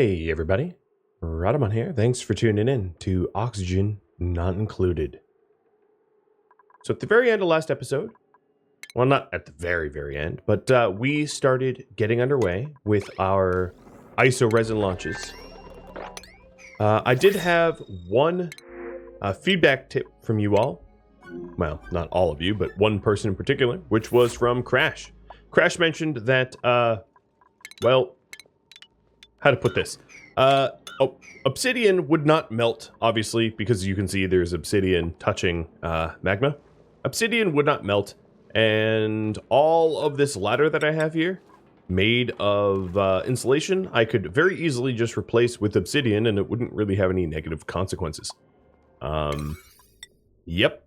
Hey everybody, Radamon here. Thanks for tuning in to Oxygen Not Included. So at the very end of last episode, well, not at the very end, but we started getting underway with our ISO resin launches. I did have one feedback tip from you all. Well, not all of you, but one person in particular, which was from Crash. Crash mentioned that, well, how to put this? Obsidian would not melt, obviously, because you can see there's obsidian touching magma. Obsidian would not melt, and all of this ladder that I have here, made of insulation, I could very easily just replace with obsidian, and it wouldn't really have any negative consequences. Yep.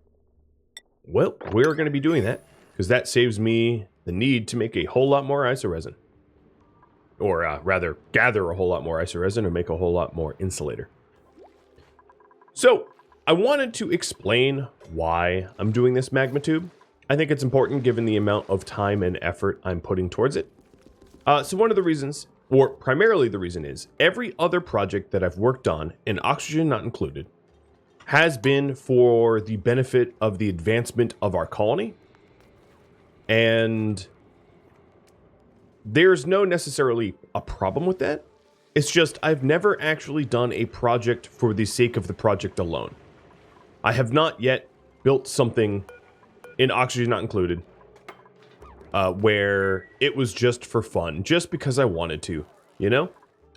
Well, we're going to be doing that, because that saves me the need to make a whole lot more ISO resin. Or rather, gather a whole lot more ISO resin and make a whole lot more insulator. So, I wanted to explain why I'm doing this magma tube. I think it's important given the amount of time and effort I'm putting towards it. So one of the reasons, or primarily the reason is, every other project that I've worked on, and Oxygen Not Included, has been for the benefit of the advancement of our colony. And there's no necessarily a problem with that. It's just I've never actually done a project for the sake of the project alone. I have not yet built something in Oxygen Not Included where it was just for fun, just because I wanted to, you know?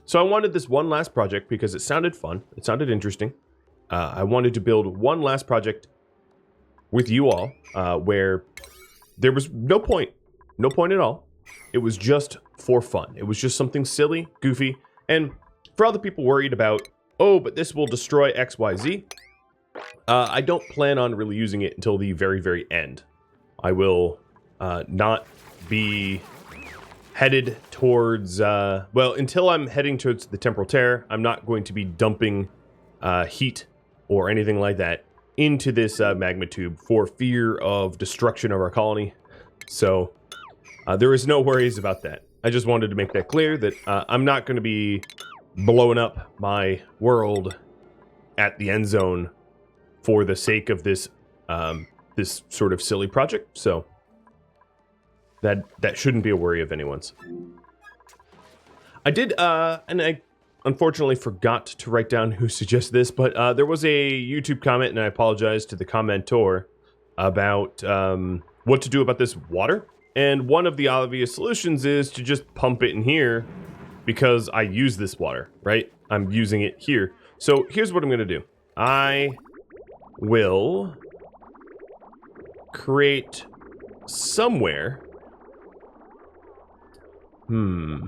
So I wanted this one last project because it sounded fun. It sounded interesting. I wanted to build one last project with you all where there was no point at all. It was just for fun. It was just something silly, goofy, and for all the people worried about, oh, but this will destroy XYZ, I don't plan on really using it until the very end. I will not be headed towards, well, until I'm heading towards the temporal Terra, I'm not going to be dumping heat or anything like that into this magma tube for fear of destruction of our colony. So there is no worries about that. I just wanted to make that clear that I'm not going to be blowing up my world at the end zone for the sake of this this sort of silly project. So that shouldn't be a worry of anyone's. I did, and I unfortunately forgot to write down who suggested this, but there was a YouTube comment, and I apologize to the commentor about what to do about this water. And one of the obvious solutions is to just pump it in here because I use this water, right? I'm using it here. So here's what I'm going to do. I will create somewhere. Oh,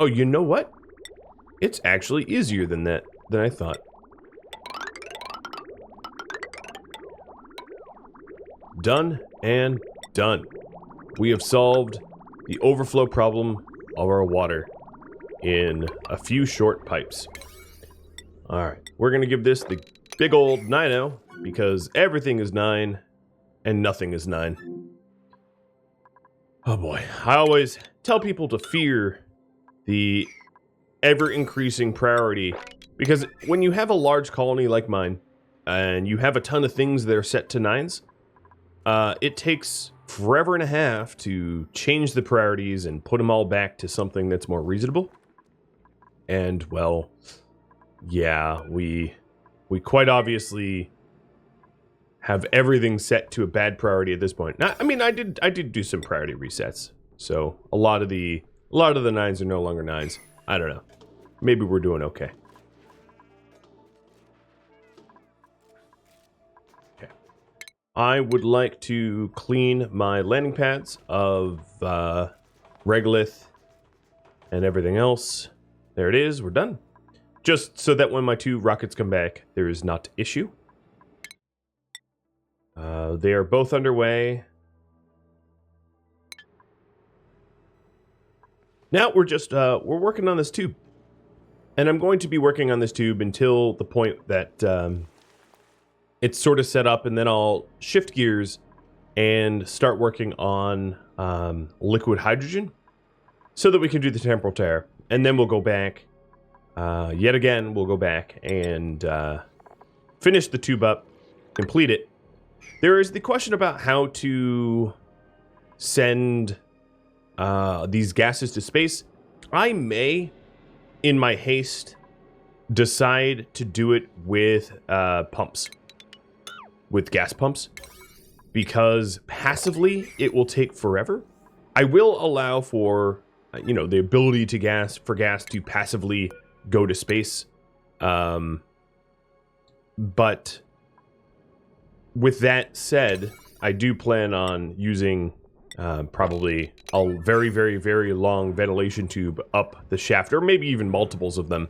you know what? It's actually easier than that, than I thought. Done and done. We have solved the overflow problem of our water in a few short pipes. Alright, we're going to give this the big old 9-0 because everything is 9 and nothing is 9. Oh boy, I always tell people to fear the ever-increasing priority because when you have a large colony like mine and you have a ton of things that are set to 9s, it takes forever and a half to change the priorities and put them all back to something that's more reasonable. And, well, yeah, we quite obviously have everything set to a bad priority at this point. Now, I mean, I did do some priority resets. So a lot of the 9s are no longer 9s. I don't know. Maybe we're doing okay. I would like to clean my landing pads of regolith and everything else. There it is, we're done. Just so that when my 2 rockets come back, there is not issue. They are both underway. Now we're just, we're working on this tube. And I'm going to be working on this tube until the point that it's sort of set up, and then I'll shift gears and start working on liquid hydrogen so that we can do the temporal Terra. and then we'll go back. Yet again, we'll go back and finish the tube up, complete it. There is the question about how to send these gases to space. I may, in my haste, decide to do it with pumps, with gas pumps, because passively it will take forever. I will allow for, you know, the ability to gas to passively go to space, but with that said, I do plan on using probably a very, very, very long ventilation tube up the shaft, or maybe even multiples of them,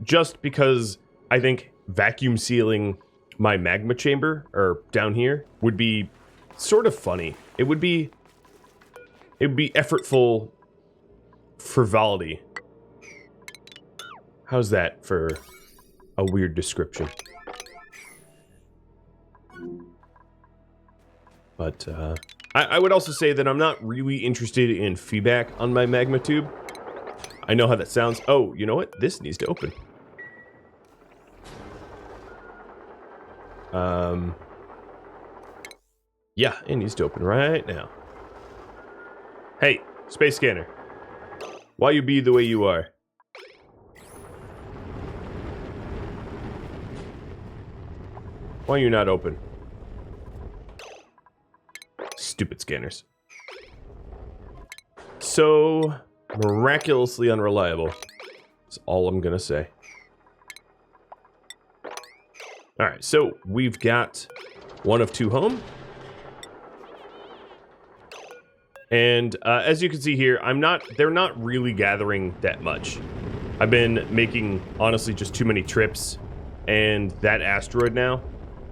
just because I think vacuum sealing my magma chamber, or down here, would be sort of funny. It would be effortful frivolity. How's that for a weird description? But I would also say that I'm not really interested in feedback on my magma tube. I know how that sounds. Oh, you know what? This needs to open. Yeah, it needs to open right now. Hey, space scanner. Why you be the way you are? Why are you not open? Stupid scanners. So miraculously unreliable. That's all I'm gonna say. Alright, so we've got one of two home. And as you can see here, they're not really gathering that much. I've been making, honestly, just too many trips. And that asteroid now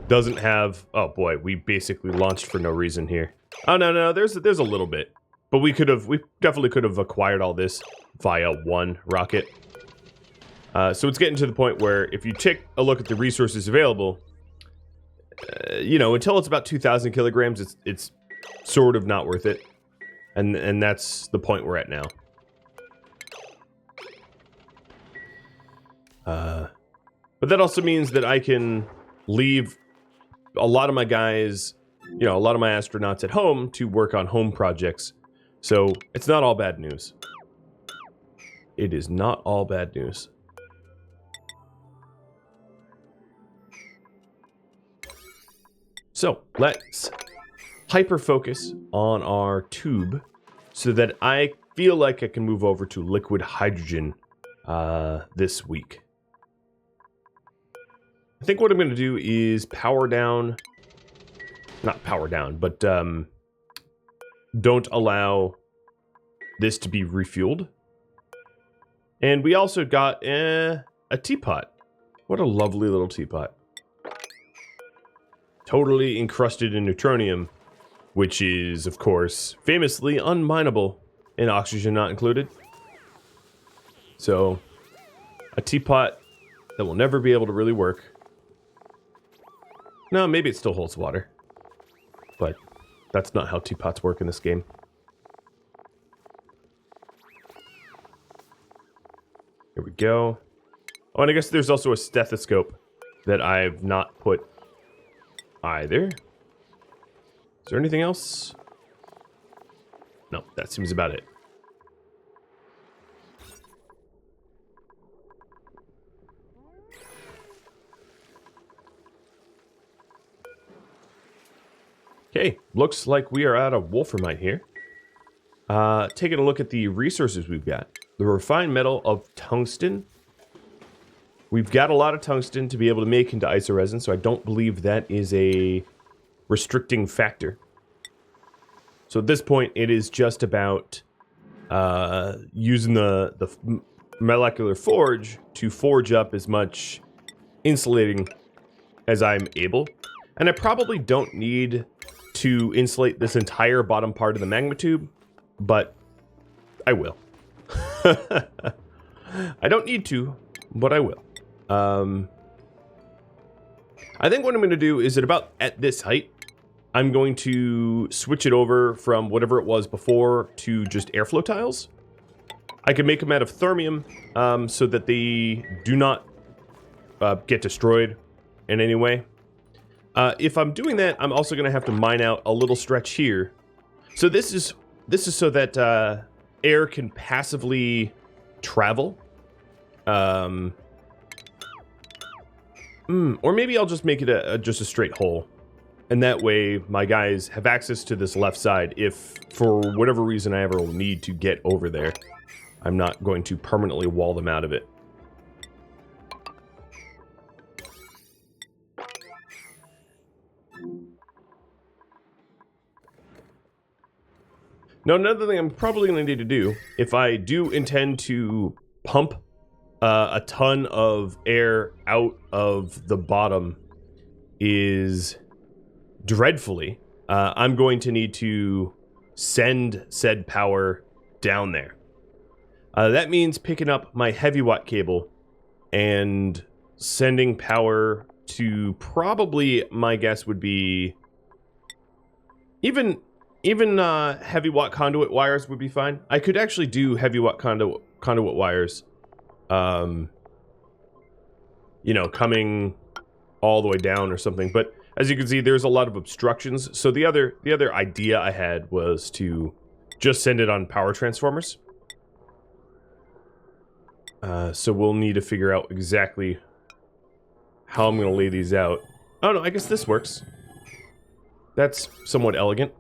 doesn't have, oh boy, we basically launched for no reason here. Oh, no, there's a little bit. But we definitely could have acquired all this via one rocket. So it's getting to the point where if you take a look at the resources available, you know, until it's about 2,000 kilograms, it's sort of not worth it. And that's the point we're at now. But that also means that I can leave a lot of my guys, you know, a lot of my astronauts at home to work on home projects. So it's not all bad news. It is not all bad news. So let's hyper-focus on our tube so that I feel like I can move over to liquid hydrogen this week. I think what I'm going to do is not power down, but don't allow this to be refueled. And we also got a teapot. What a lovely little teapot. Totally encrusted in neutronium, which is, of course, famously unmineable and oxygen not included. So, a teapot that will never be able to really work. No, maybe it still holds water. But that's not how teapots work in this game. Here we go. Oh, and I guess there's also a stethoscope that I've not put either. Is there anything else? No, that seems about it. Okay, looks like we are out of wolframite here. Taking a look at the resources we've got. The refined metal of tungsten. We've got a lot of tungsten to be able to make into isoresin, so I don't believe that is a restricting factor. So at this point, it is just about using the molecular forge to forge up as much insulating as I'm able. And I probably don't need to insulate this entire bottom part of the magma tube, but I will. I don't need to, but I will. I think what I'm going to do is at this height, I'm going to switch it over from whatever it was before to just airflow tiles. I can make them out of thermium so that they do not get destroyed in any way. If I'm doing that, I'm also going to have to mine out a little stretch here. So this is so that air can passively travel. Or maybe I'll just make it just a straight hole. And that way my guys have access to this left side if, for whatever reason, I ever need to get over there. I'm not going to permanently wall them out of it. Now, another thing I'm probably going to need to do, if I do intend to pump a ton of air out of the bottom, is dreadfully, I'm going to need to send said power down there. That means picking up my heavy watt cable and sending power to probably, my guess would be, even heavy watt conduit wires would be fine. I could actually do heavy watt conduit wires, you know, coming all the way down or something. But as you can see, there's a lot of obstructions. So the other idea I had was to just send it on power transformers. So we'll need to figure out exactly how I'm going to lay these out. Oh no, I guess this works. That's somewhat elegant.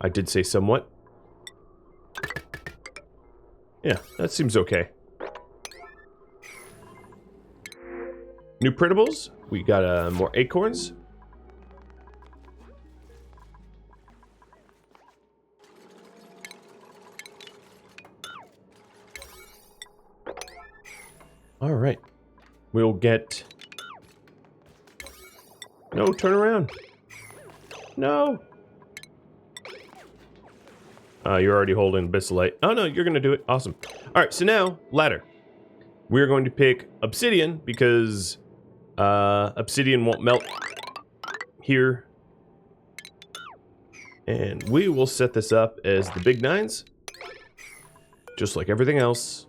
I did say somewhat. Yeah, that seems okay. New printables. We got more acorns. All right. We'll get... No, turn around. No. You're already holding Bissolite. Oh, no, you're going to do it. Awesome. All right, so now, ladder. We're going to pick obsidian because obsidian won't melt here. And we will set this up as the big nines, just like everything else.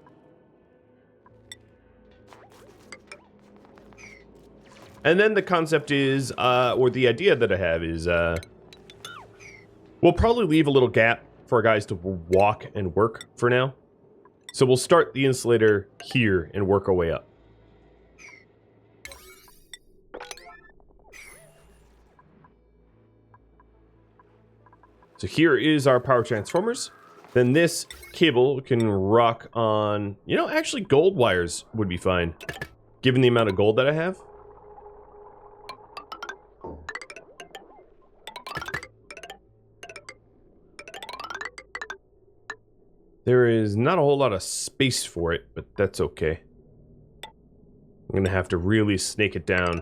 And then the concept is, or the idea that I have is, we'll probably leave a little gap for our guys to walk and work for now. So we'll start the insulator here and work our way up. So here is our power transformers. Then this cable can rock on, you know, actually gold wires would be fine, given the amount of gold that I have. There is not a whole lot of space for it, but that's okay. I'm gonna have to really snake it down.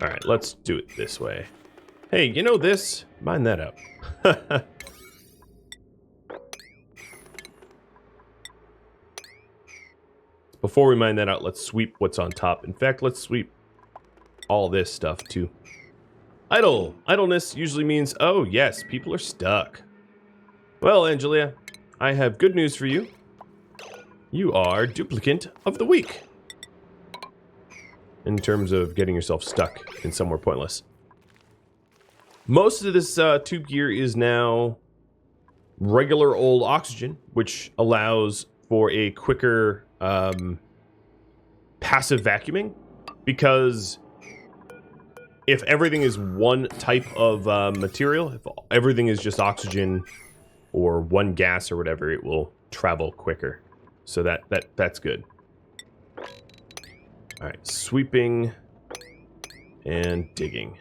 Alright, let's do it this way. Hey, you know this? Mine that out. Before we mine that out, let's sweep what's on top. In fact, let's sweep all this stuff too. Idle. Idleness usually means, oh yes, people are stuck. Well, Angelia, I have good news for you. You are duplicant of the week. In terms of getting yourself stuck in somewhere pointless. Most of this tube gear is now regular old oxygen, which allows for a quicker passive vacuuming, because if everything is one type of material, if everything is just oxygen or one gas or whatever, it will travel quicker. So that's good. All right, sweeping and digging.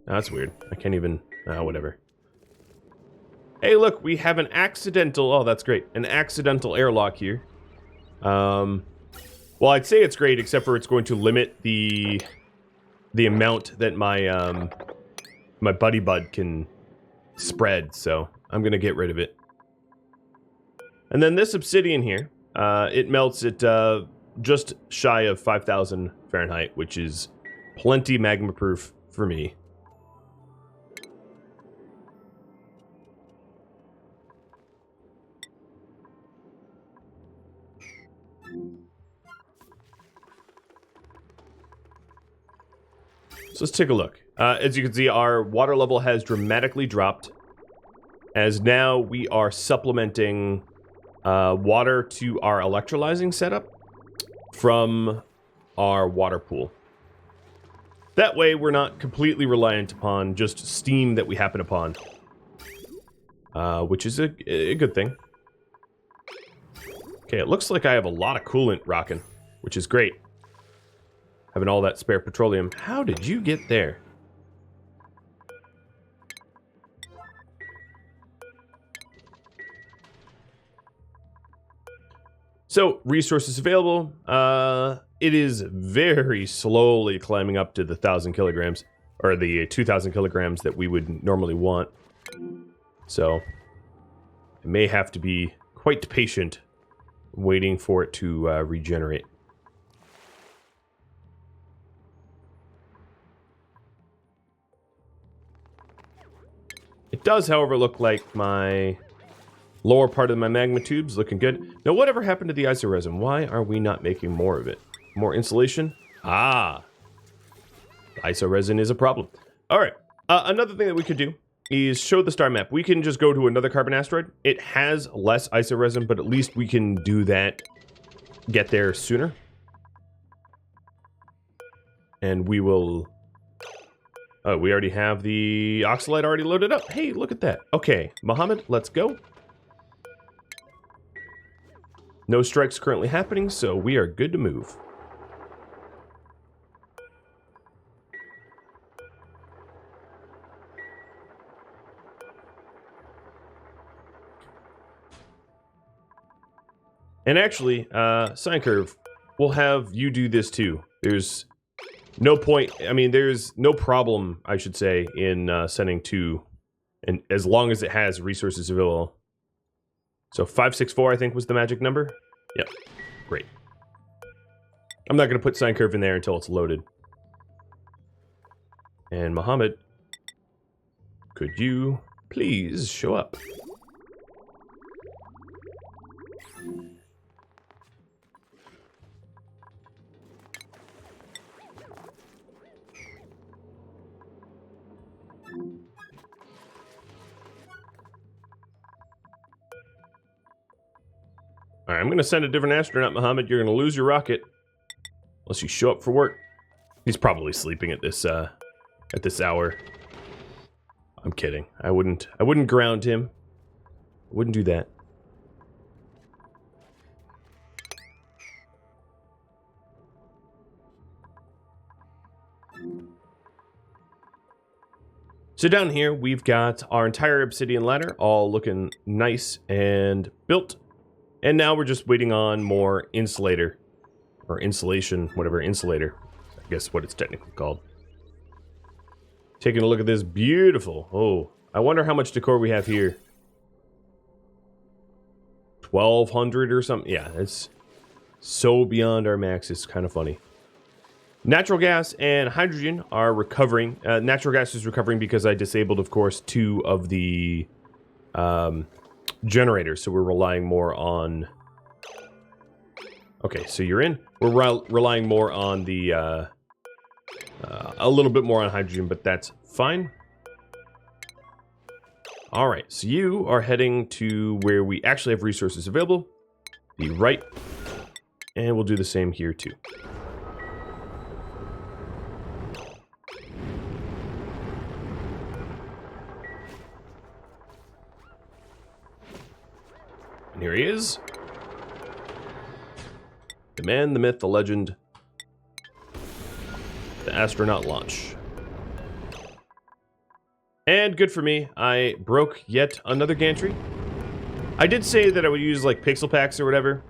That's weird. I can't even... whatever. Hey, look, we have an accidental... Oh, that's great. An accidental airlock here. Well, I'd say it's great, except for it's going to limit the amount that my my buddy bud can spread, so I'm going to get rid of it. And then this obsidian here, it melts at just shy of 5,000 Fahrenheit, which is plenty magma proof for me. So let's take a look. As you can see, our water level has dramatically dropped, as now we are supplementing water to our electrolyzing setup from our water pool. That way, we're not completely reliant upon just steam that we happen upon, which is a good thing. Okay, it looks like I have a lot of coolant rocking, which is great. Having all that spare petroleum. How did you get there? So, resources available. It is very slowly climbing up to the 1,000 kilograms, or the 2,000 kilograms that we would normally want. So, I may have to be quite patient waiting for it to regenerate. It does, however, look like my lower part of my magma tube's looking good. Now, whatever happened to the isoresin? Why are we not making more of it? More insulation? Ah. Isoresin is a problem. All right. Another thing that we could do is show the star map. We can just go to another carbon asteroid. It has less isoresin, but at least we can do that, get there sooner. And we will... Oh, we already have the oxalite already loaded up. Hey, look at that. Okay, Mohammed, let's go. No strikes currently happening, so we are good to move. And actually, sine curve, we'll have you do this too. There's no point, I mean, there's no problem, I should say, in sending two, and as long as it has resources available. So 564, I think, was the magic number. Yep, great. I'm not going to put sine curve in there until it's loaded. And Mohammed, could you please show up? Alright, I'm going to send a different astronaut, Mohammed. You're going to lose your rocket. Unless you show up for work. He's probably sleeping at this hour. I'm kidding. I wouldn't ground him. I wouldn't do that. So down here, we've got our entire obsidian ladder all looking nice and built. And now we're just waiting on more insulator, or insulation, whatever, insulator. I guess what it's technically called. Taking a look at this, beautiful. Oh, I wonder how much decor we have here. 1,200 or something. Yeah, it's so beyond our max, it's kind of funny. Natural gas and hydrogen are recovering. Natural gas is recovering because I disabled, of course, 2 of the generators, so we're relying more on... Okay, so you're in. We're relying more on the... a little bit more on hydrogen, but that's fine. Alright, so you are heading to where we actually have resources available. Be right. And we'll do the same here, too. And here he is. The man, the myth, the legend. The astronaut launch. And good for me, I broke yet another gantry. I did say that I would use like pixel packs or whatever.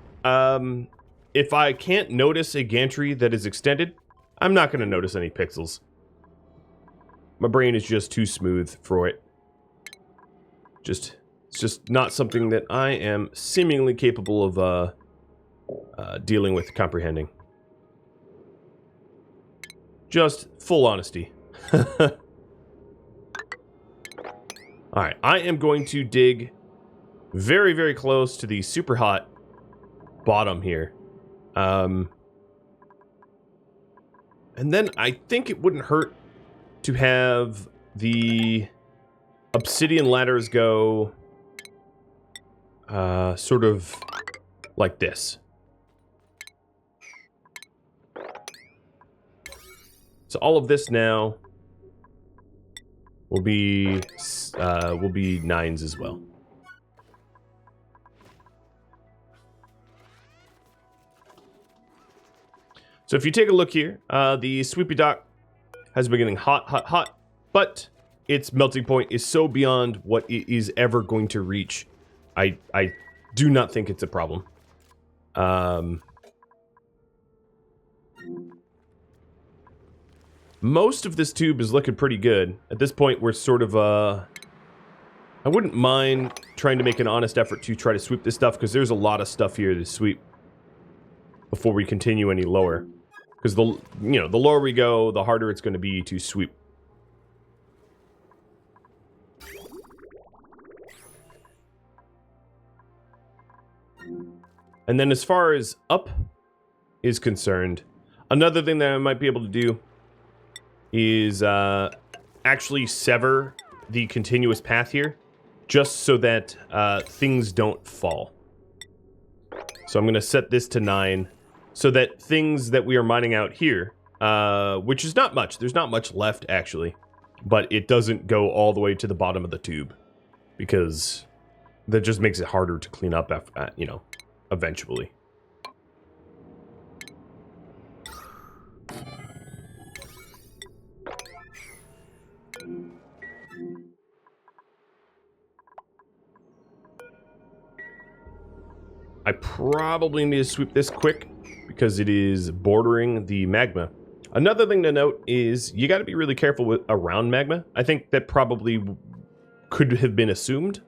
If I can't notice a gantry that is extended, I'm not going to notice any pixels. My brain is just too smooth for it. It's just not something that I am seemingly capable of dealing with comprehending. Just full honesty. Alright, I am going to dig very, very close to the super hot bottom here. And then I think it wouldn't hurt to have the obsidian ladders go sort of like this. So all of this now will be 9s as well. So if you take a look here, the Sweepy Dock has been getting hot, hot, hot, but its melting point is so beyond what it is ever going to reach. I do not think it's a problem. Most of this tube is looking pretty good. At this point, we're sort of, I wouldn't mind trying to make an honest effort to try to sweep this stuff, because there's a lot of stuff here to sweep before we continue any lower. Because the lower we go, the harder it's going to be to sweep. And then as far as up is concerned, another thing that I might be able to do is actually sever the continuous path here, just so that things don't fall. So I'm going to set this to 9, so that things that we are mining out here, which is not much, there's not much left actually, but it doesn't go all the way to the bottom of the tube, because that just makes it harder to clean up after, eventually. I probably need to sweep this quick because it is bordering the magma. Another thing to note is you got to be really careful around magma. I think that probably could have been assumed.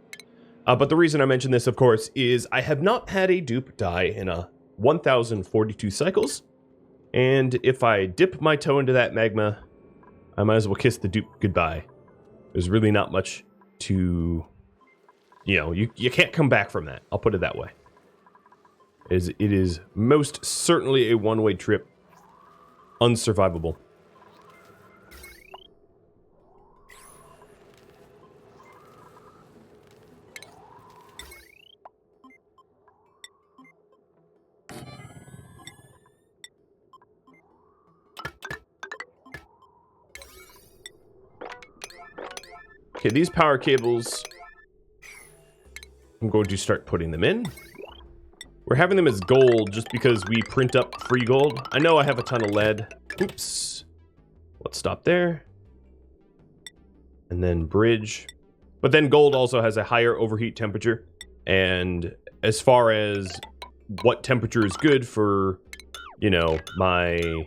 But the reason I mention this, of course, is I have not had a dupe die in 1,042 cycles. And if I dip my toe into that magma, I might as well kiss the dupe goodbye. There's really not much to... you can't come back from that. I'll put it that way. It is most certainly a one-way trip. Unsurvivable. Okay, these power cables, I'm going to start putting them in. We're having them as gold just because we print up free gold. I know I have a ton of lead. Oops. Let's stop there. And then bridge. But then gold also has a higher overheat temperature. And as far as what temperature is good for, my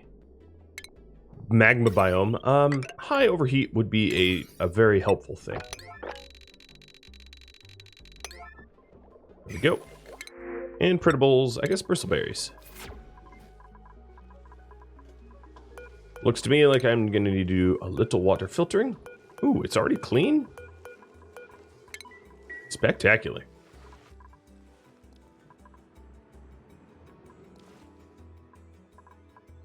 magma biome, high overheat would be a very helpful thing. There we go. And printables, I guess bristleberries. Looks to me like I'm going to need to do a little water filtering. Ooh, it's already clean? Spectacular.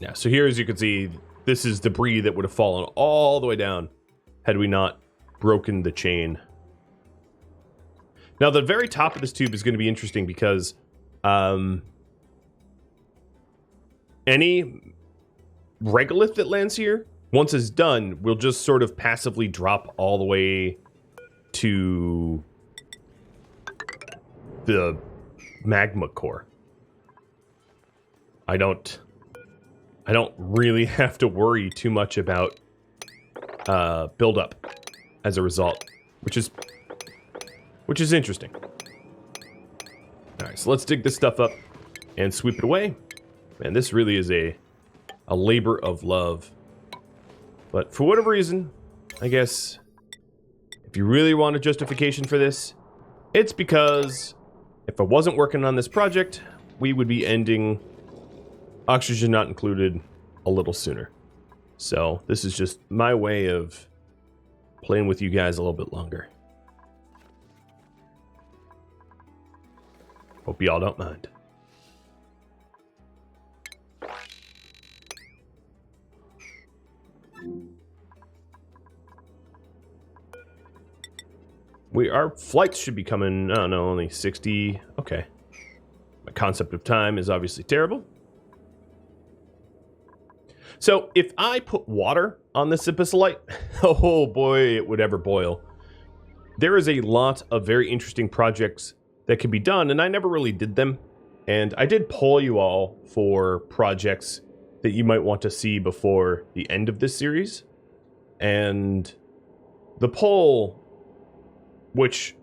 Yeah, so here, as you can see, this is debris that would have fallen all the way down had we not broken the chain. Now, the very top of this tube is going to be interesting because any regolith that lands here, once it's done, will just sort of passively drop all the way to the magma core. I don't really have to worry too much about buildup as a result, which is interesting. All right, so let's dig this stuff up and sweep it away. Man, this really is a labor of love. But for whatever reason, I guess if you really want a justification for this, it's because if I wasn't working on this project, we would be ending Oxygen Not Included a little sooner. So this is just my way of playing with you guys a little bit longer. Hope y'all don't mind. Our flights should be coming, oh no, only 60. Okay. My concept of time is obviously terrible. So if I put water on this Epistolite, oh boy, it would ever boil. There is a lot of very interesting projects that can be done, and I never really did them. And I did poll you all for projects that you might want to see before the end of this series. And the poll, which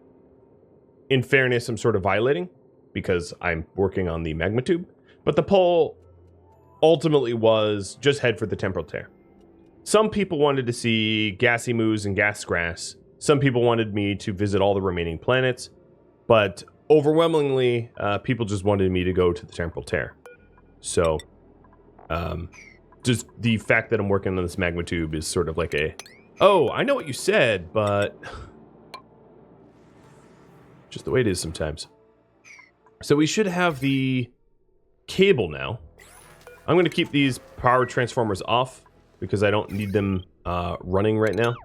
in fairness I'm sort of violating because I'm working on the Magma tube, but the poll ultimately was just head for the temporal tear. Some people wanted to see gassy moos and gas grass. Some people wanted me to visit all the remaining planets, but overwhelmingly, people just wanted me to go to the temporal tear. So, just the fact that I'm working on this Magma tube is sort of like a, oh, I know what you said, but just the way it is sometimes. So we should have the cable now. I'm going to keep these power transformers off because I don't need them running right now.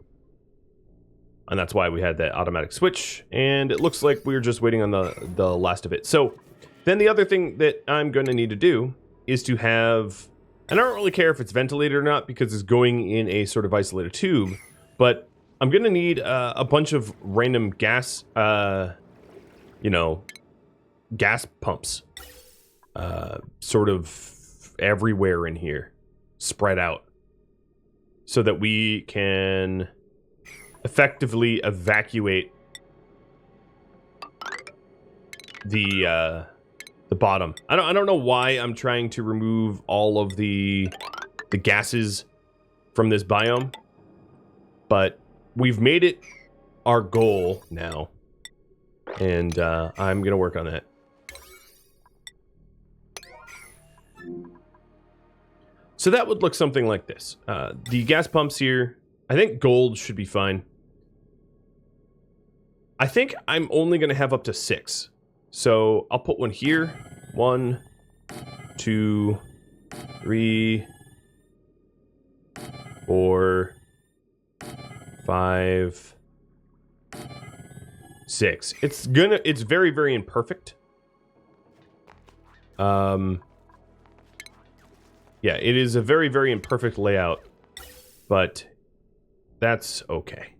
And that's why we had that automatic switch. And it looks like we're just waiting on the last of it. So then the other thing that I'm going to need to do is to have, and I don't really care if it's ventilated or not because it's going in a sort of isolated tube, but I'm going to need a bunch of random gas, gas pumps sort of everywhere in here, spread out, so that we can effectively evacuate the bottom. I don't know why I'm trying to remove all of the gases from this biome, but we've made it our goal now, and I'm gonna work on that. So that would look something like this. The gas pumps here, I think gold should be fine. I think I'm only going to have up to 6. So I'll put one here. 1, 2, 3, 4, 5, 6. It's very, very imperfect. Yeah, it is a very, very imperfect layout, but that's okay.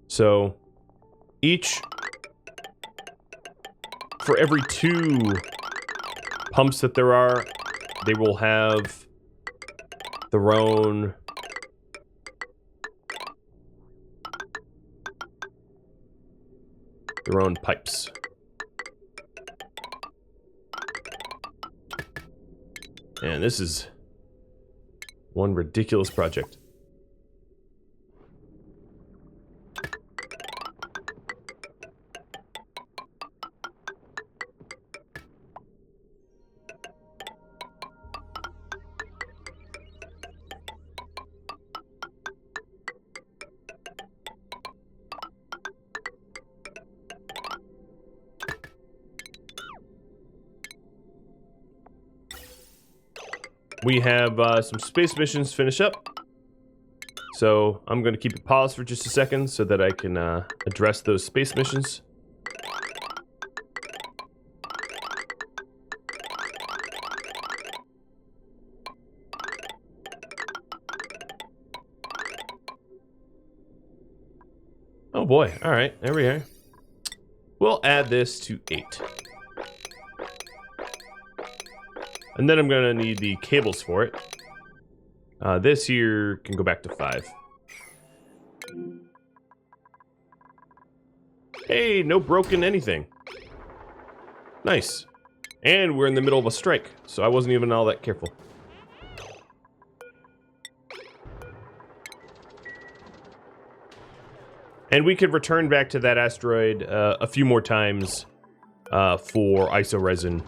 So for every 2 pumps that there are, they will have their own pipes. And this is one ridiculous project. We have some space missions finish up. So I'm going to keep it paused for just a second so that I can address those space missions. Oh boy, alright, there we are. We'll add this to 8. And then I'm going to need the cables for it. This here can go back to 5. Hey, no broken anything. Nice. And we're in the middle of a strike, so I wasn't even all that careful. And we could return back to that asteroid a few more times for isoresin.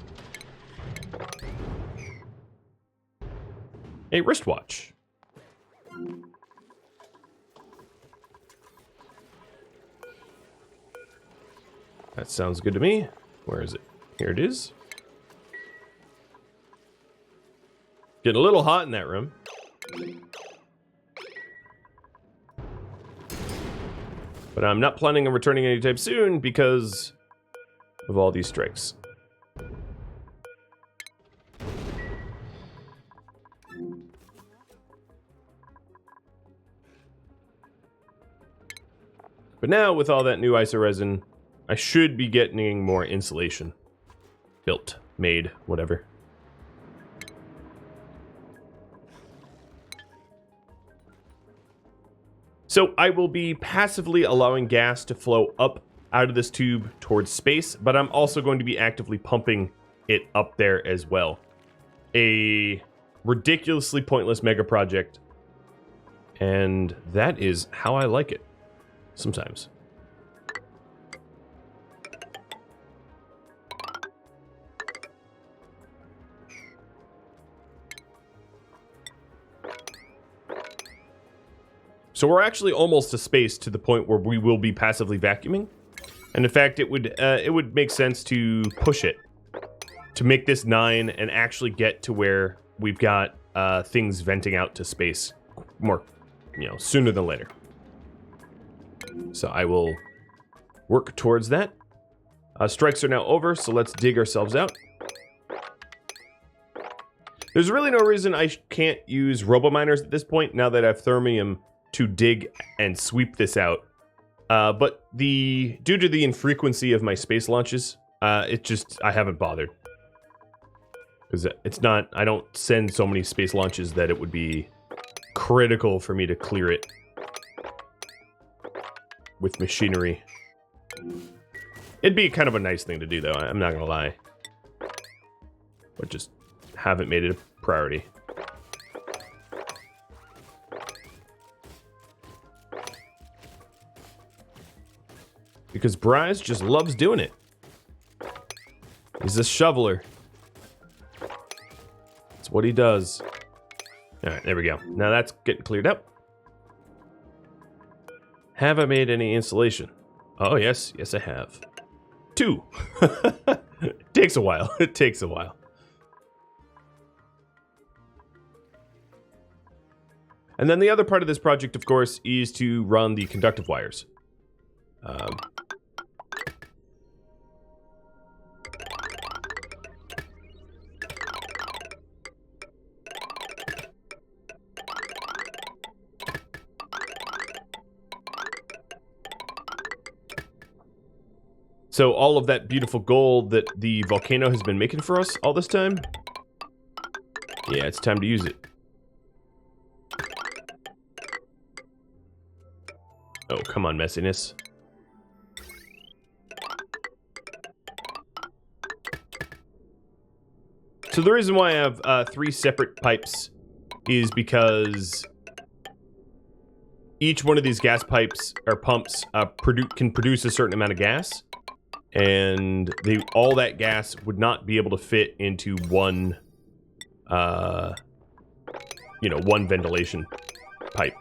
A wristwatch. That sounds good to me. Where is it? Here it is. Getting a little hot in that room. But I'm not planning on returning anytime soon because of all these strikes. But now, with all that new isoresin, I should be getting more insulation. Built, made, whatever. So I will be passively allowing gas to flow up out of this tube towards space, but I'm also going to be actively pumping it up there as well. A ridiculously pointless mega project, and that is how I like it. Sometimes. So we're actually almost to space, to the point where we will be passively vacuuming. And in fact, it would make sense to push it to make this 9 and actually get to where we've got things venting out to space more, sooner than later. So I will work towards that. Strikes are now over, so let's dig ourselves out. There's really no reason I can't use robo-miners at this point, now that I have thermium to dig and sweep this out. But due to the infrequency of my space launches, I haven't bothered. Because I don't send so many space launches that it would be critical for me to clear it with machinery. It'd be kind of a nice thing to do, though, I'm not gonna lie. But just haven't made it a priority. Because Bryce just loves doing it. He's a shoveler. That's what he does. Alright, there we go. Now that's getting cleared up. Have I made any insulation? Oh, yes. Yes, I have. 2. It takes a while. It takes a while. And then the other part of this project, of course, is to run the conductive wires. So all of that beautiful gold that the volcano has been making for us all this time, yeah, it's time to use it. Oh, come on, messiness. So the reason why I have 3 separate pipes is because each one of these gas pipes or pumps can produce a certain amount of gas. And all that gas would not be able to fit into one, one ventilation pipe.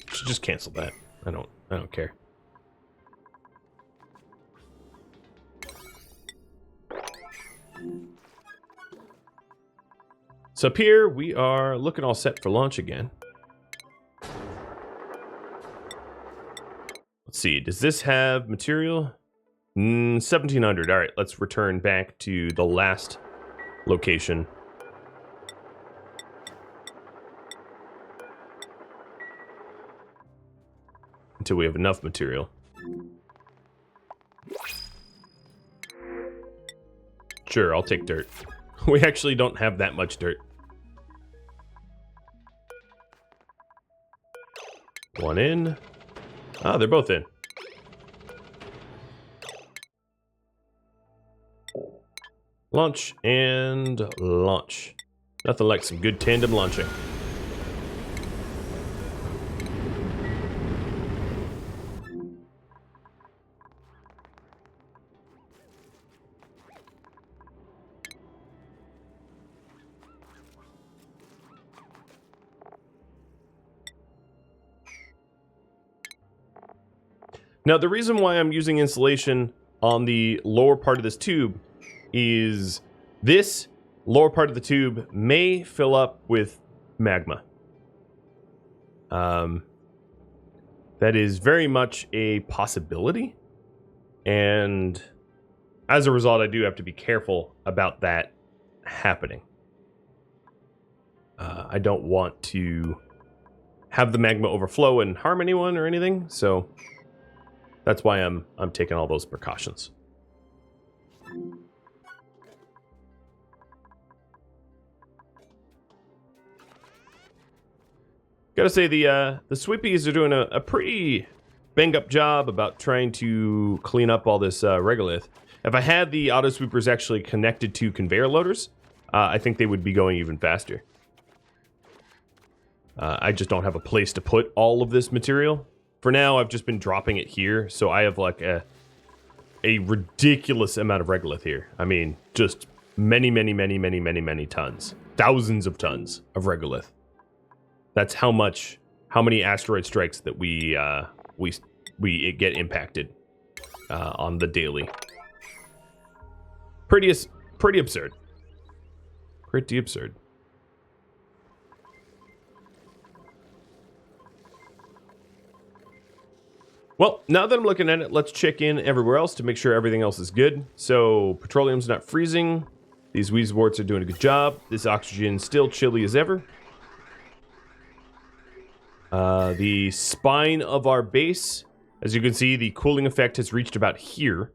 Should just cancel that. I don't care. So up here, we are looking all set for launch again. Let's see, does this have material? 1700, all right, let's return back to the last location. Until we have enough material. Sure, I'll take dirt. We actually don't have that much dirt. One in. Ah, they're both in. Launch and launch. Nothing like some good tandem launching. Now, the reason why I'm using insulation on the lower part of this tube is this lower part of the tube may fill up with magma. That is very much a possibility. And as a result, I do have to be careful about that happening. I don't want to have the magma overflow and harm anyone or anything, so that's why I'm taking all those precautions. Gotta say, the Sweepies are doing a pretty bang-up job about trying to clean up all this regolith. If I had the auto sweepers actually connected to conveyor loaders, I think they would be going even faster. I just don't have a place to put all of this material. For now, I've just been dropping it here, so I have like a ridiculous amount of regolith here. I mean, just many tons. Thousands of tons of regolith. That's how many asteroid strikes that we get impacted on the daily. Pretty absurd. Pretty absurd. Well, now that I'm looking at it, let's check in everywhere else to make sure everything else is good. So, petroleum's not freezing. These Weezeworts are doing a good job. This oxygen's still chilly as ever. The spine of our base, as you can see, the cooling effect has reached about here.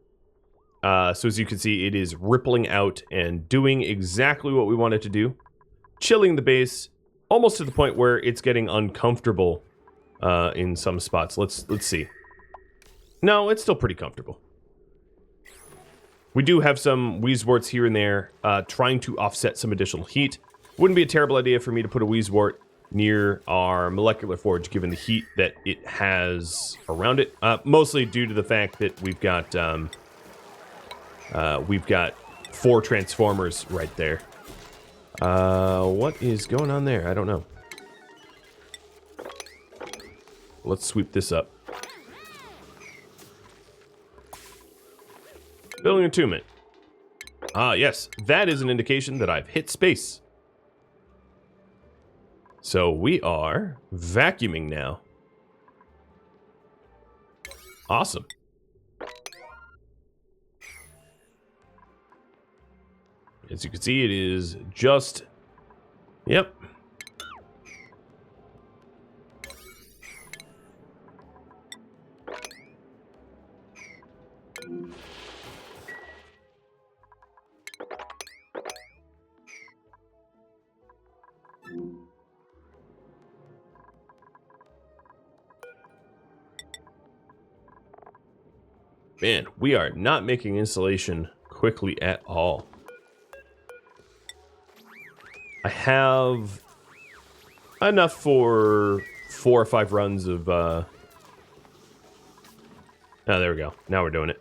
So as you can see, it is rippling out and doing exactly what we want it to do. Chilling the base almost to the point where it's getting uncomfortable in some spots. Let's see. No, it's still pretty comfortable. We do have some Weezeworts here and there trying to offset some additional heat. Wouldn't be a terrible idea for me to put a Weezewort near our molecular forge, given the heat that it has around it. Mostly due to the fact that we've got 4 transformers right there. What is going on there? I don't know. Let's sweep this up. Building attunement. Ah, yes. That is an indication that I've hit space. So we are vacuuming now. Awesome. As you can see, it is just... Yep. Man, we are not making insulation quickly at all. I have enough for 4 or 5 runs of, Oh, there we go. Now we're doing it.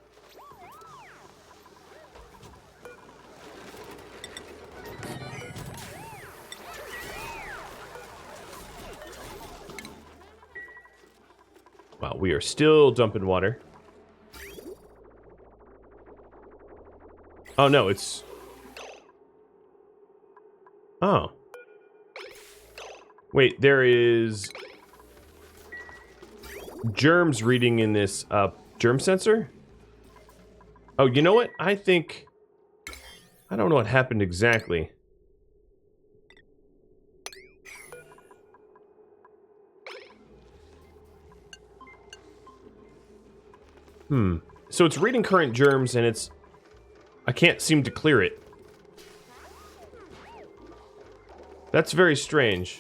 Wow, we are still dumping water. Oh, no, it's... Oh. Wait, there is... germs reading in this, germ sensor? Oh, you know what? I think... I don't know what happened exactly. So it's reading current germs and it's... I can't seem to clear it. That's very strange.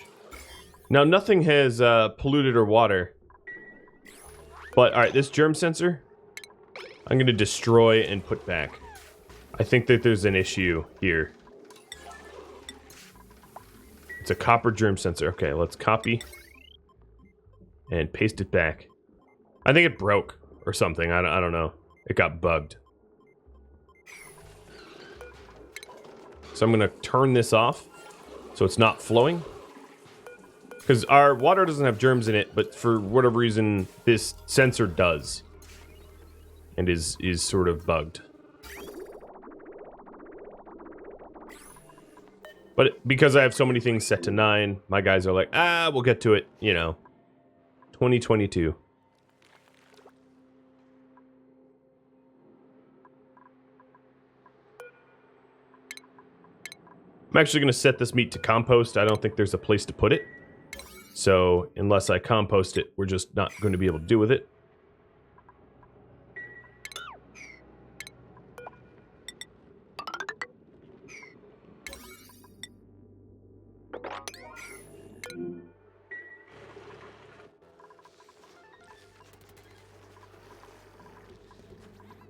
Now, nothing has polluted our water. But, alright, this germ sensor, I'm going to destroy and put back. I think that there's an issue here. It's a copper germ sensor. Okay, let's copy and paste it back. I think it broke or something. I don't know. It got bugged. So I'm going to turn this off so it's not flowing. Because our water doesn't have germs in it, but for whatever reason, this sensor does. And is sort of bugged. But because I have so many things set to 9, my guys are like, we'll get to it, you know. 2022. I'm actually going to set this meat to compost. I don't think there's a place to put it. So, unless I compost it, we're just not going to be able to do with it.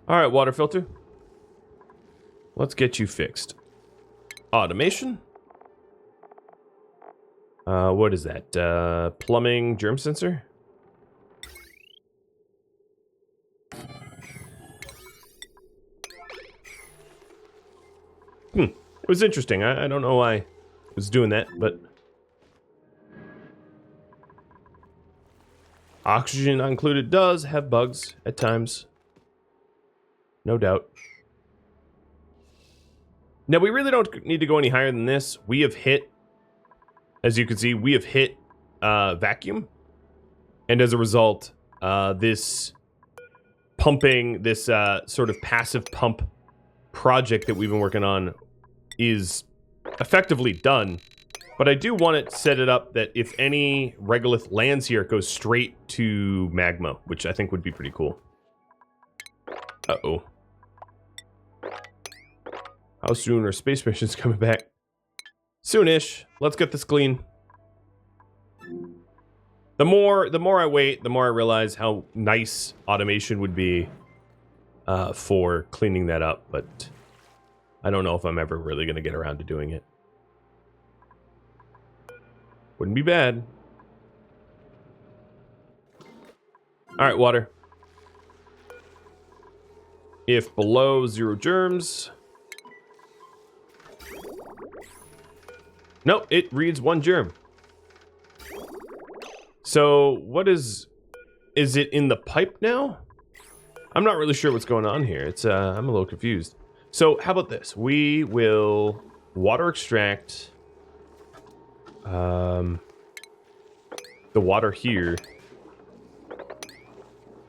Alright, water filter. Let's get you fixed. Automation. What is that? Plumbing germ sensor? It was interesting. I don't know why it was doing that, but... Oxygen not included does have bugs at times. No doubt. Now, we really don't need to go any higher than this. We have hit, as you can see, we have hit vacuum. And as a result, this pumping, this sort of passive pump project that we've been working on is effectively done. But I do want to set it up that if any regolith lands here, it goes straight to magma, which I think would be pretty cool. Uh-oh. How soon are space missions coming back? Soonish. Let's get this clean. The more I wait, the more I realize how nice automation would be for cleaning that up, but I don't know if I'm ever really going to get around to doing it. Wouldn't be bad. Alright, water. If below 0 germs... Nope, it reads 1 germ. So, what is it in the pipe now? I'm not really sure what's going on here. It's, I'm a little confused. So, how about this? We will water extract... the water here.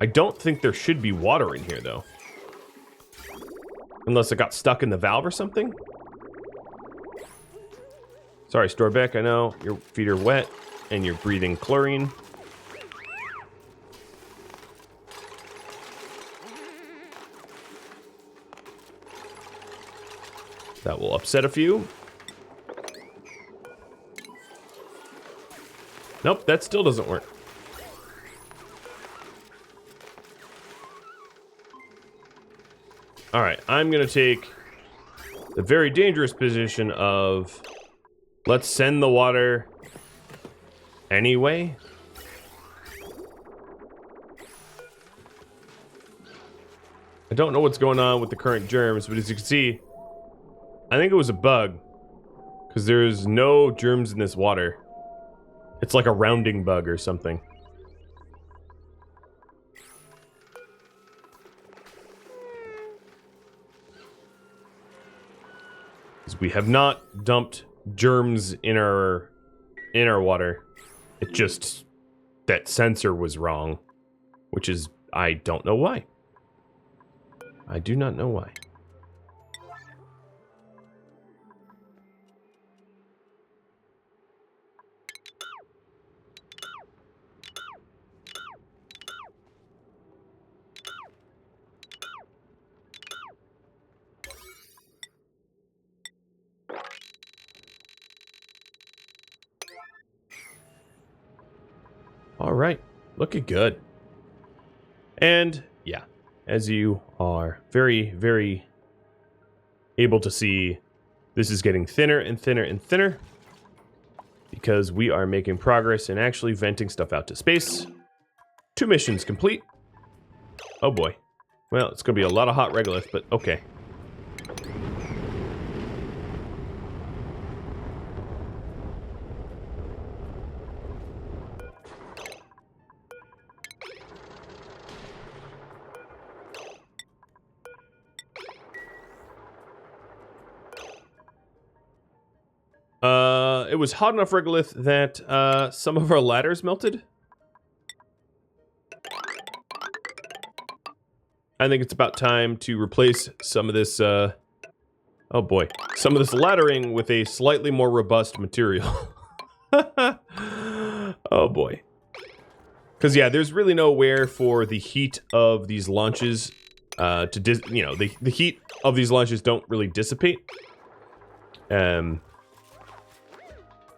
I don't think there should be water in here, though. Unless it got stuck in the valve or something. Sorry, Storbeck, I know your feet are wet and you're breathing chlorine. That will upset a few. Nope, that still doesn't work. Alright, I'm gonna take the very dangerous position of let's send the water anyway. I don't know what's going on with the current germs, but as you can see, I think it was a bug. Because there's no germs in this water. It's like a rounding bug or something. We have not dumped germs in our water. It just that sensor was wrong, which is I don't know why. I do not know why. All right, looking good. And yeah, as you are very, very able to see, this is getting thinner and thinner and thinner because we are making progress in actually venting stuff out to space. 2 missions complete. Oh boy. Well, it's going to be a lot of hot regolith, but okay. It was hot enough regolith that some of our ladders melted. I think it's about time to replace some of this, oh boy, some of this laddering with a slightly more robust material. Oh boy. Because yeah, there's really nowhere for the heat of these launches the heat of these launches don't really dissipate.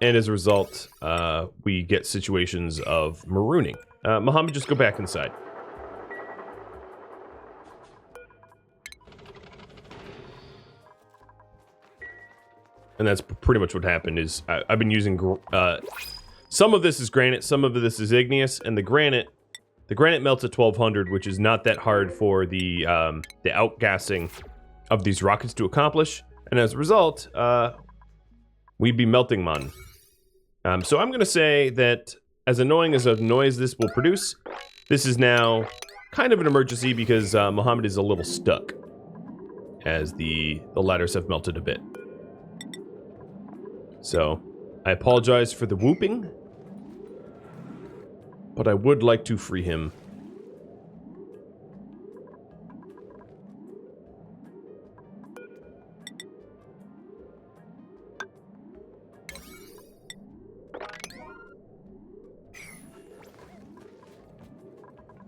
And as a result, we get situations of marooning. Mohammed, just go back inside. And that's pretty much what happened. Is I've been using some of this is granite, some of this is igneous, and the granite melts at 1200, which is not that hard for the outgassing of these rockets to accomplish. And as a result, we'd be melting mon. So I'm going to say that as annoying as a noise this will produce, this is now kind of an emergency because Mohammed is a little stuck as the ladders have melted a bit. So I apologize for the whooping, but I would like to free him.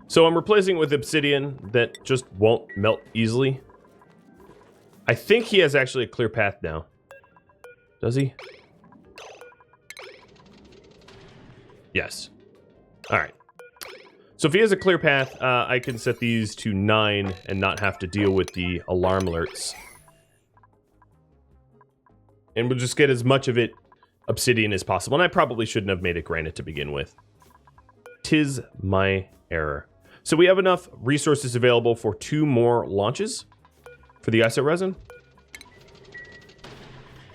So I'm replacing it with obsidian that just won't melt easily. I think he has actually a clear path now. Does he? Yes. Alright. So if he has a clear path, I can set these to 9 and not have to deal with the alarm alerts. And we'll just get as much of it obsidian as possible. And I probably shouldn't have made it granite to begin with. 'Tis my error. So we have enough resources available for 2 more launches for the iso resin.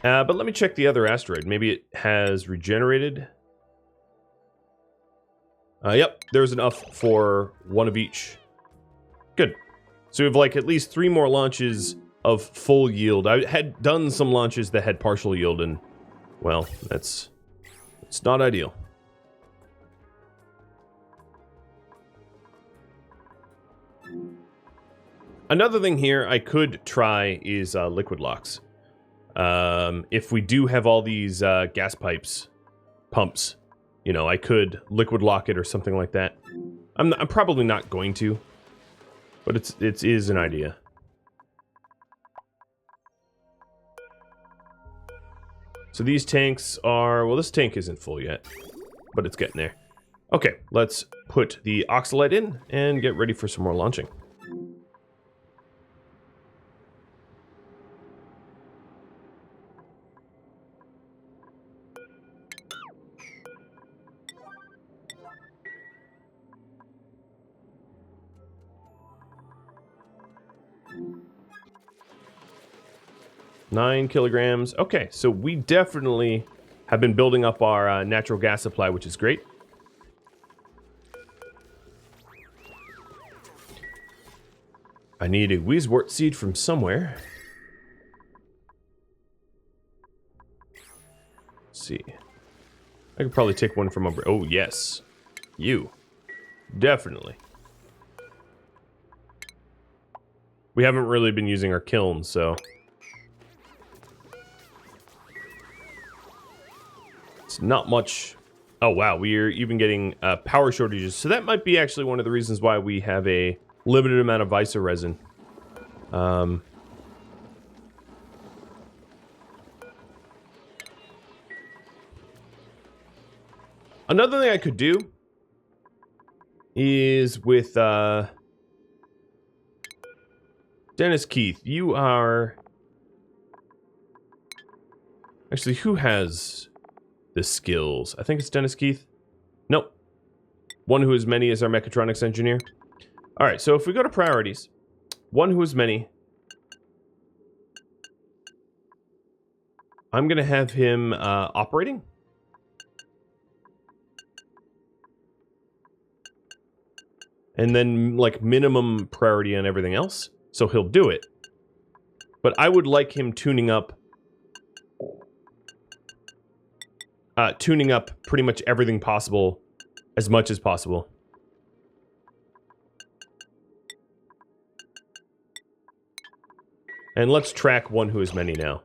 But let me check the other asteroid. Maybe it has regenerated. Yep, there's enough for 1 of each. Good. So we have like at least 3 more launches of full yield. I had done some launches that had partial yield, and well, it's not ideal. Another thing here I could try is liquid locks. If we do have all these gas pumps, you know, I could liquid lock it or something like that. I'm probably not going to, but it is an idea. So these tanks are, well, this tank isn't full yet, but it's getting there. Okay, let's put the oxalate in and get ready for some more launching. Nine kilograms. Okay, so we definitely have been building up our natural gas supply, which is great. I need a Weezewort seed from somewhere. Let's see. I could probably take one from over. Oh, yes. You. Definitely. We haven't really been using our kiln, so it's not much. Oh, wow. We are even getting power shortages. So that might be actually one of the reasons why we have a limited amount of iso resin. Another thing I could do is with Dennis Keith, you are... Actually, who has the skills? I think it's Dennis Keith. Nope. One who is many is our mechatronics engineer. Alright, so if we go to priorities, one who is many, I'm going to have him operating. And then, like, minimum priority on everything else. So he'll do it. But I would like him tuning up pretty much everything possible as much as possible. And let's track one who is many now.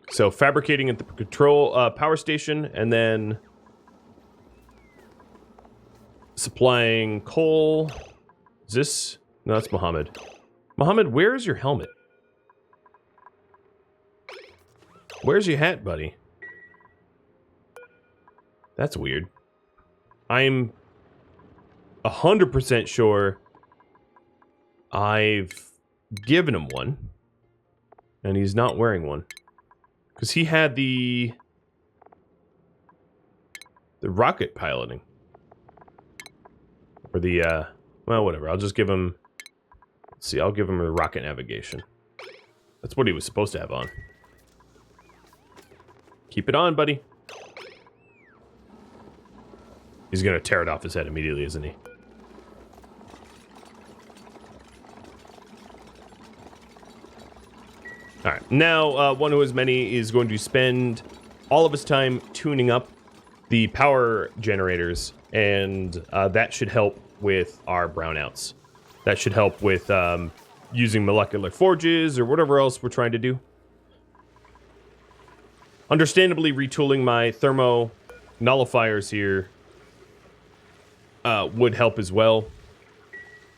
So fabricating at the control power station, and then supplying coal. Is this? No, that's Mohammed. Mohammed, where is your helmet? Where's your hat, buddy? That's weird. I'm 100% sure I've given him one, and he's not wearing one. Because he had the rocket piloting. Or the, well, whatever. I'll just give him... Let's see, I'll give him a rocket navigation. That's what he was supposed to have on. Keep it on, buddy. He's gonna tear it off his head immediately, isn't he? Alright, now one who has many is going to spend all of his time tuning up the power generators, and that should help with our brownouts. That should help with using molecular forges or whatever else we're trying to do. Understandably, retooling my thermo nullifiers here would help as well,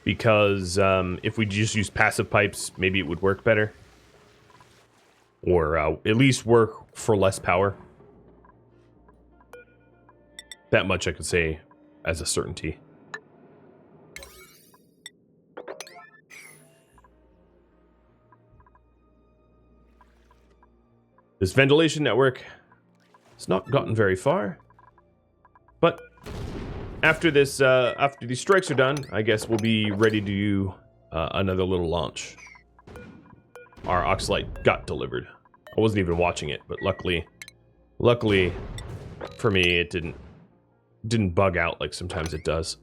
because if we just use passive pipes, maybe it would work better. Or at least work for less power. That much I could say as a certainty. This ventilation network has not gotten very far. But after this, after these strikes are done, I guess we'll be ready to do another little launch. Our Oxalite got delivered. I wasn't even watching it, but luckily for me, it didn't bug out like sometimes it does.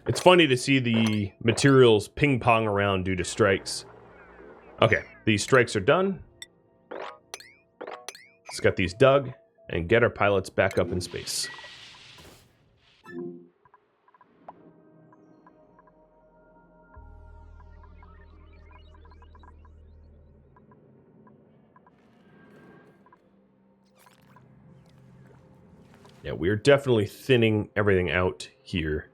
It's funny to see the materials ping-pong around due to strikes. Okay, these strikes are done. Let's get these dug and get our pilots back up in space. Yeah, we're definitely thinning everything out here.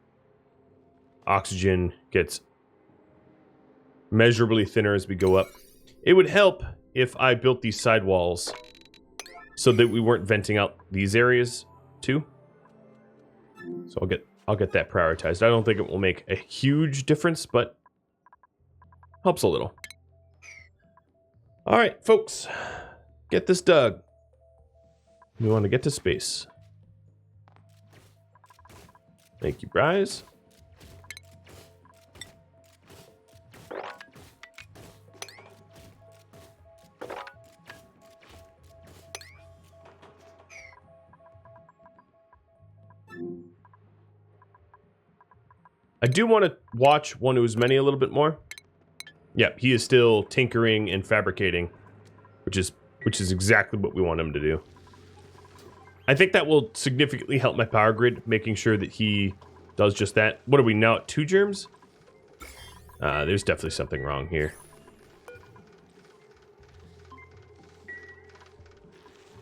Oxygen gets measurably thinner as we go up. It would help if I built these sidewalls so that we weren't venting out these areas too. So I'll get that prioritized. I don't think it will make a huge difference, but helps a little. All right, folks, get this dug. We want to get to space. Thank you, Bryce. I do want to watch one who's many a little bit more. Yep, he is still tinkering and fabricating, which is exactly what we want him to do. I think that will significantly help my power grid, making sure that he does just that. What are we now at 2 germs? There's definitely something wrong here.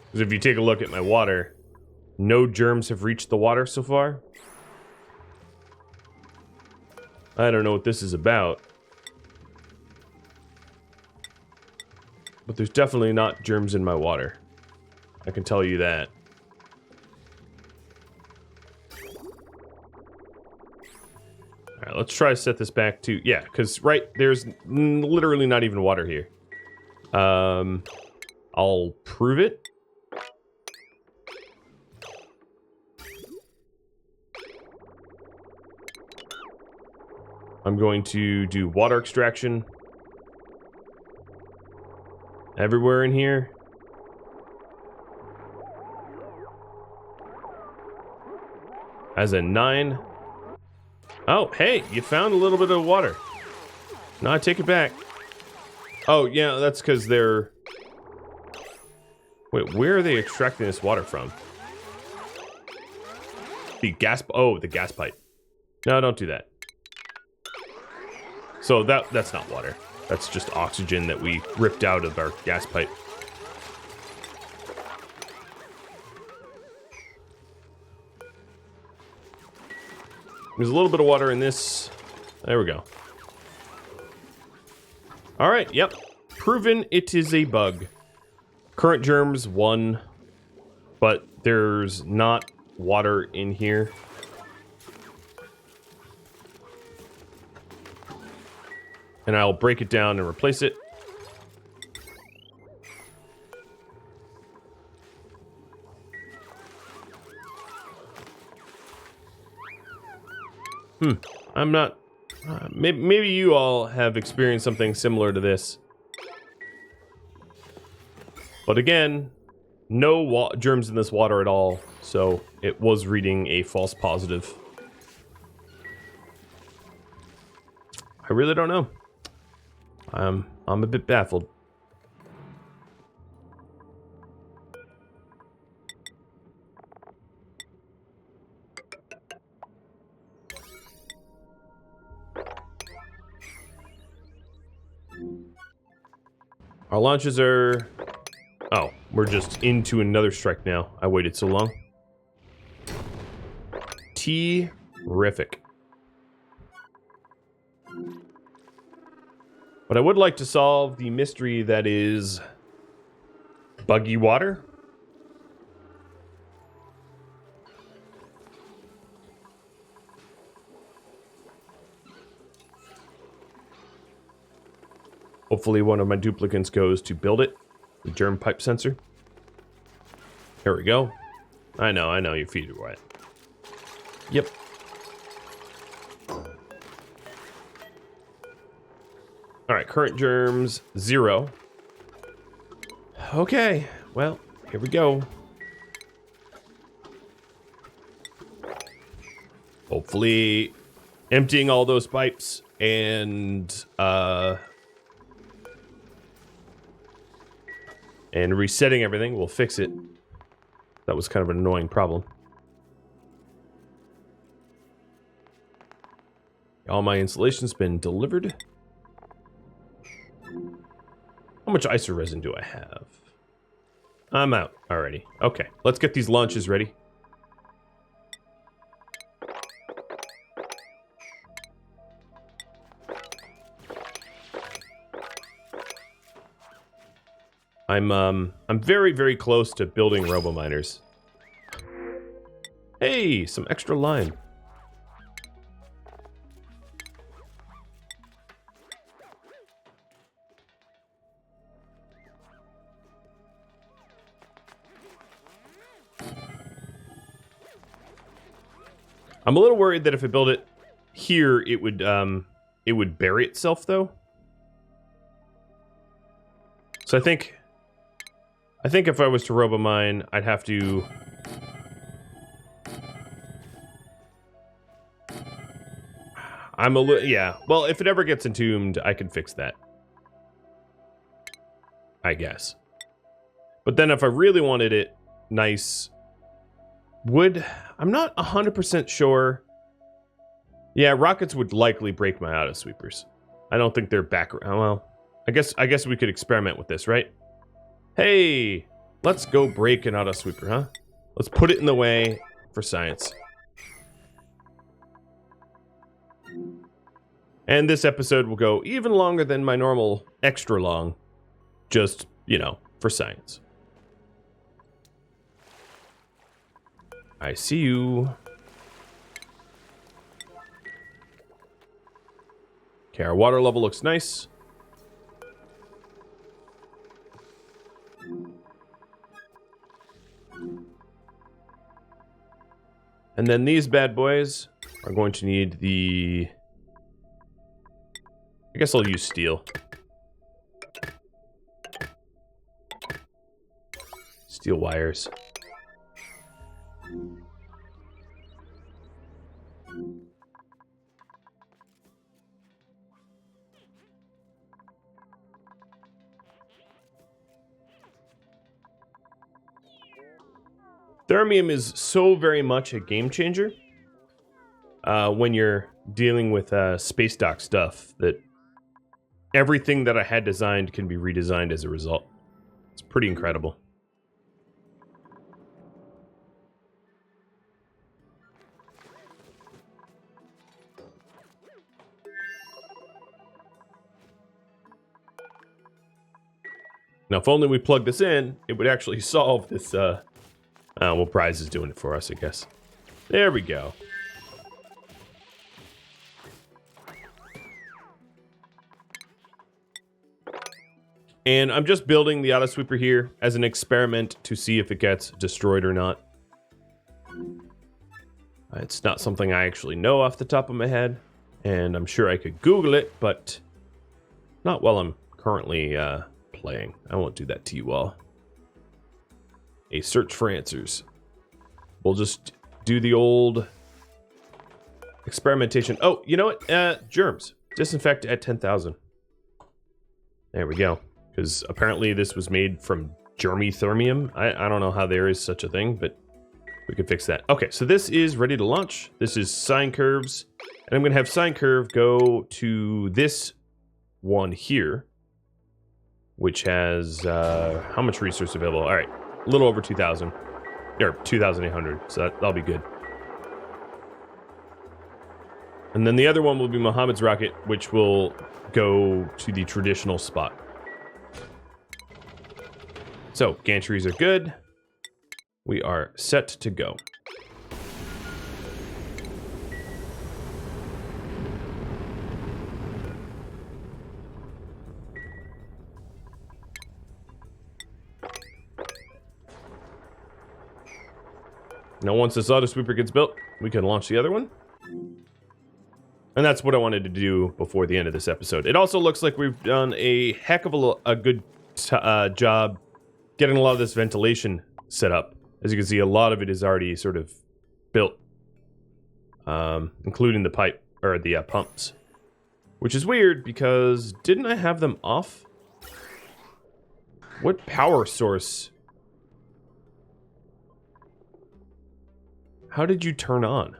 Because if you take a look at my water, no germs have reached the water so far. I don't know what this is about. But there's definitely not germs in my water. I can tell you that. Alright, let's try to set this back to... Yeah, because, right, there's literally not even water here. I'll prove it. I'm going to do water extraction everywhere in here. As a 9. Oh, hey, you found a little bit of water. No, I take it back. Oh, yeah, that's because they're... Wait, where are they extracting this water from? The gas... Oh, the gas pipe. No, don't do that. So that's not water. That's just oxygen that we ripped out of our gas pipe. There's a little bit of water in this. There we go. Alright, yep. Proven it is a bug. Current germs 1, but there's not water in here. And I'll break it down and replace it. I'm not... maybe you all have experienced something similar to this. But again, no germs in this water at all, so it was reading a false positive. I really don't know. I'm a bit baffled. Our launches are... Oh, we're just into another strike now. I waited so long. Terrific. But I would like to solve the mystery that is... buggy water. Hopefully one of my duplicates goes to build it. The germ pipe sensor. There we go. I know, your feet are wet. Yep. Alright, current germs, 0. Okay, well, here we go. Hopefully emptying all those pipes and resetting everything will fix it. That was kind of an annoying problem. All my installation's been delivered. How much icer resin do I have? I'm out already. Okay, let's get these launches ready. I'm very, very close to building robo-miners. Hey, some extra lime. I'm a little worried that if I build it here, it would bury itself, though. So I think if I was to robo-mine, I'd have to... yeah. Well, if it ever gets entombed, I can fix that. I guess. But then if I really wanted it nice... I'm not 100% sure. Yeah, rockets would likely break my auto sweepers. I don't think they're back... Well, I guess we could experiment with this, right? Hey, let's go break an auto sweeper, huh? Let's put it in the way for science. And this episode will go even longer than my normal extra long, just, you know, for science. I see you. Okay, our water level looks nice. And then these bad boys are going to need the... I guess I'll use steel. Steel wires. Thermium is so very much a game changer when you're dealing with space dock stuff that everything that I had designed can be redesigned as a result. It's pretty incredible. Now, if only we plug this in, it would actually solve this, well, Prize is doing it for us, I guess. There we go. And I'm just building the auto sweeper here as an experiment to see if it gets destroyed or not. It's not something I actually know off the top of my head, and I'm sure I could Google it, but not while I'm currently playing. I won't do that to you all. A search for answers. We'll just do the old experimentation. Oh, you know what? Germs. Disinfect at 10,000. There we go. Because apparently this was made from germy thermium. I don't know how there is such a thing, but we can fix that. Okay, so this is ready to launch. This is sine curves. And I'm going to have sine curve go to this one here, which has how much resource available? All right, a little over 2,000. Or 2,800, so that'll be good. And then the other one will be Muhammad's rocket, which will go to the traditional spot. So, gantries are good. We are set to go. Now, once this auto sweeper gets built, we can launch the other one. And that's what I wanted to do before the end of this episode. It also looks like we've done a heck of a good job getting a lot of this ventilation set up. As you can see, a lot of it is already sort of built, including the pipe or the pumps, which is weird because didn't I have them off? What power source? How did you turn on?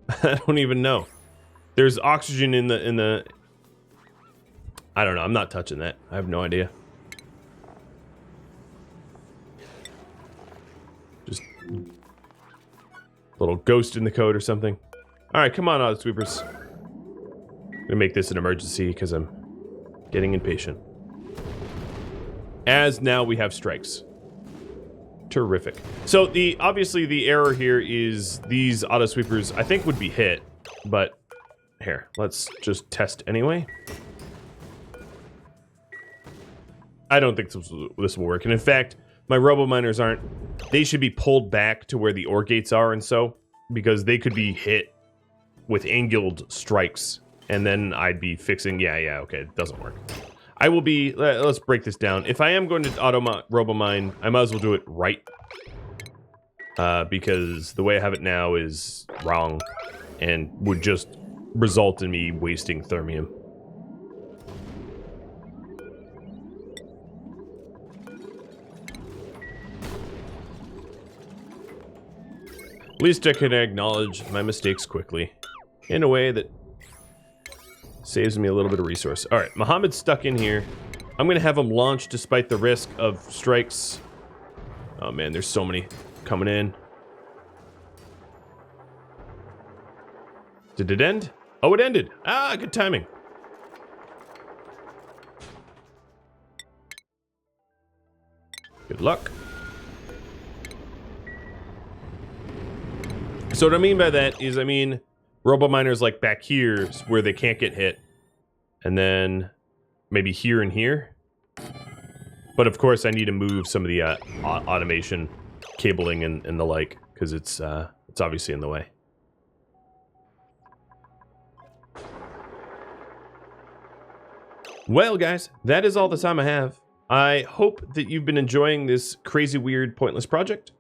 I don't even know. There's oxygen in the. I don't know. I'm not touching that. I have no idea. Just a little ghost in the code or something. All right, come on, auto sweepers. I'm gonna make this an emergency because I'm getting impatient. As now we have strikes. Terrific. So obviously the error here is these auto sweepers I think would be hit, but here, let's just test anyway. I don't think this will work. And in fact, my robo miners aren't. They should be pulled back to where the ore gates are, and so because they could be hit with angled strikes, and then I'd be fixing. Yeah, okay, it doesn't work. I will be. Let's break this down. If I am going to robo mine, I might as well do it right, because the way I have it now is wrong, and would just result in me wasting thermium. At least I can acknowledge my mistakes quickly, in a way that saves me a little bit of resource. All right, Muhammad's stuck in here. I'm gonna have him launch despite the risk of strikes. Oh man, there's so many coming in. Did it end? Oh, it ended. Ah, good timing. Good luck. So what I mean by that is, I mean, robo-miners like back here where they can't get hit. And then maybe here and here. But of course I need to move some of the automation cabling and the like, because it's obviously in the way. Well, guys, that is all the time I have. I hope that you've been enjoying this crazy, weird, pointless project.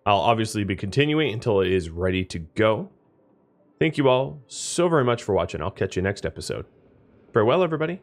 I'll obviously be continuing until it is ready to go. Thank you all so very much for watching. I'll catch you next episode. Farewell, everybody.